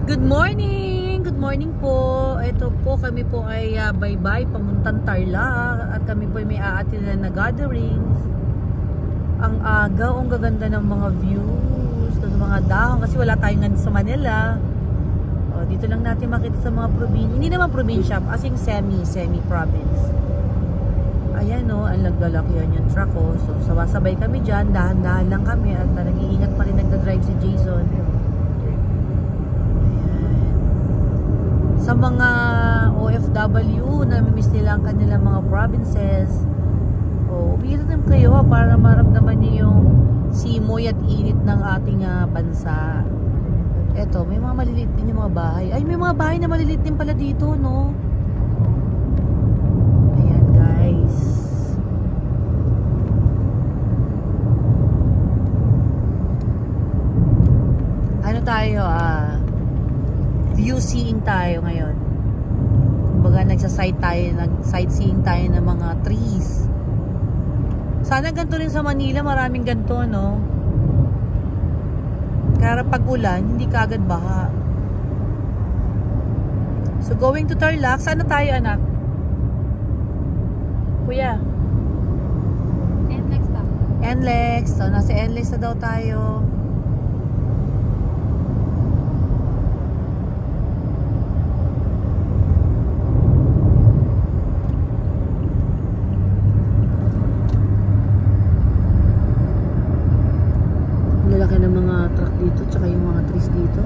Good morning! Good morning po. Ito po, kami po ay bye-bye pamuntang Tarlac at kami po ay may aatinan na gatherings. Ang aga, ang gaganda ng mga views, ng mga dahon kasi wala tayong sa Manila. O, dito lang natin makita sa mga probinsya. Hindi naman probinsya, as in semi-province. Ayan o, ang nagdalakihan yung truck o. So, sabay kami dyan, dahan-dahan lang kami at nag-iingat pa rin nagdadrive si Jason. Sa mga OFW na namimiss nila ang kanilang mga provinces, umirit naman kayo para maramdaman niyo yung simoy at init ng ating bansa. Eto, may mga maliliit din yung mga bahay. Ay, may mga bahay na maliliit din pala dito, no? Ayan, guys. Ano tayo, view seeing tayo ngayon. Kumbaga nagsa-sightseeing tayo ng mga trees. Sana ganito rin sa Manila, maraming ganito, no? Kaya pag ulan, hindi kaagad baha. So going to Tarlac, saan na tayo, anak? Kuya? NLEX ba? NLEX. So nasa NLEX na daw tayo. Lalaki ng mga truck dito tsaka yung mga trees dito.